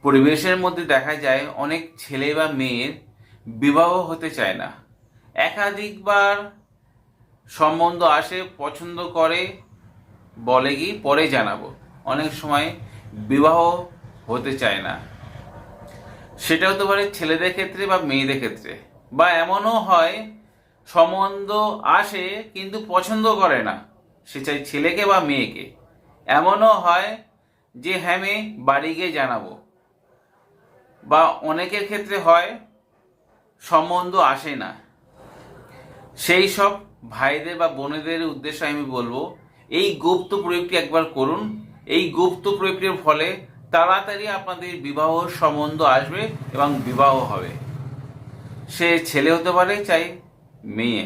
পরিবেশের মধ্যে দেখা যায় অনেক ছেলে বা মেয়ের বিবাহ হতে চায় না। একাধিকবার সম্বন্ধ আসে, পছন্দ করে, বলে কি পরে জানাবো, অনেক সময় বিবাহ হতে চায় না। সেটা হতে পারে ছেলেদের ক্ষেত্রে বা মেয়েদের ক্ষেত্রে, বা এমনও হয় সম্বন্ধ আসে কিন্তু পছন্দ করে না, সে চাই ছেলেকে বা মেয়েকে। এমনও হয় যে হ্যাঁ মেয়ে বাড়ি গিয়ে জানাবো, বা অনেকের ক্ষেত্রে হয় সম্বন্ধ আসে না। সেই সব ভাইদের বা বোনেদের উদ্দেশ্যে আমি বলবো, এই গুপ্ত প্রয়োগটি একবার করুন। এই গুপ্ত প্রয়োগটির ফলে তাড়াতাড়ি আপনাদের বিবাহ সম্বন্ধ আসবে এবং বিবাহ হবে। সে ছেলে হতে পারে চাই মেয়ে।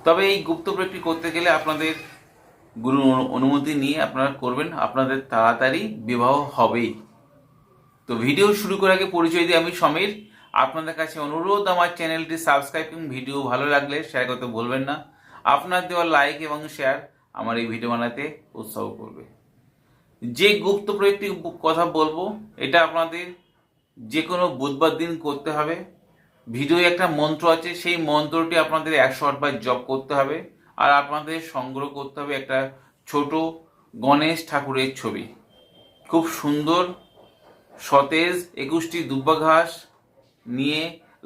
তবে এই গুপ্ত প্রয়োগটি করতে গেলে আপনাদের গুরুর অনুমতি নিয়ে আপনারা করবেন, আপনাদের তাড়াতাড়ি বিবাহ হবেই। তো ভিডিও শুরু করার আগে পরিচয় দিই, আমি সমীর। আপনাদের কাছে অনুরোধ, আমার চ্যানেলটি সাবস্ক্রাইব এবং ভিডিও ভালো লাগলে শেয়ার করতে ভুলবেন না। আপনার দেওয়া লাইক এবং শেয়ার আমার এই ভিডিও বানাতে উৎসাহ করবে। যে গুপ্ত প্রয়োগটি কথা বলবো, এটা আপনাদের যে কোনো বুধবার দিন করতে হবে। ভিডিওয় একটা মন্ত্র আছে, সেই মন্ত্রটি আপনাদের 108 বার জপ করতে হবে। আর আপনাদের সংগ্রহ করতে হবে একটা ছোট গণেশ ঠাকুরের ছবি, খুব সুন্দর সতেজ 21টি দুব্বা ঘাস নিয়ে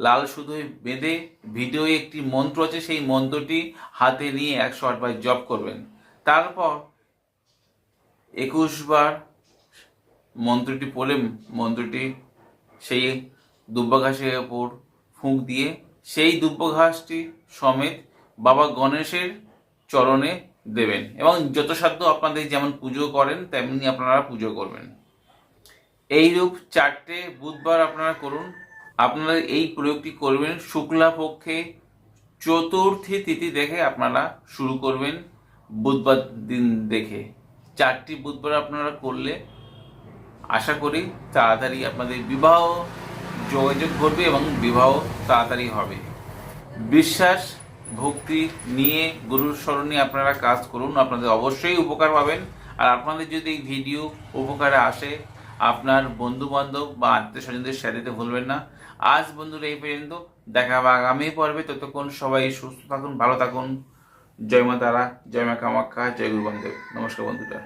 লাল সুতোয় বেঁধে ভিডিওয় একটি মন্ত্র আছে, সেই মন্ত্রটি হাতে নিয়ে 108 বার জপ করবেন। তারপর 21 বার মন্ত্রটি পড়ে মন্ত্রটি সেই দুব্বা ঘাসের ওপর ফুঁক দিয়ে সেই দুব্বা ঘাসটি সমেত বাবা গণেশের চরণে দেবেন, এবং যথাসাধ্য আপনাদের যেমন পুজো করেন তেমনি আপনারা পুজো করবেন। এইরূপ 4টে বুধবার আপনারা করুন। আপনারা এই প্রয়োগটি করবেন শুক্লা পক্ষে চতুর্থী তিথি দেখে আপনারা শুরু করবেন, বুধবার দিন দেখে। 4টি বুধবার আপনারা করলে আশা করি তাড়াতাড়ি আপনাদের বিবাহ যোগাযোগ ঘটবে এবং বিবাহ তাড়াতাড়ি হবে। বিশ্বাস ভক্তি নিয়ে গুরুর স্মরণে আপনারা কাজ করুন, আপনাদের অবশ্যই উপকার পাবেন। আর আপনাদের যদি এই ভিডিও উপকারে আসে, আপনার বন্ধু বান্ধব বা আত্মীয় স্বজনদের শেয়ার দিতে ভুলবেন না। আজ বন্ধুরা এই পর্যন্ত, দেখা হবে আগামী পর্বে। ততক্ষণ সবাই সুস্থ থাকুন, ভালো থাকুন। জয় মা তারা, জয় মা কামাখ্যা, জয় গুরু বামদেব। নমস্কার বন্ধুরা।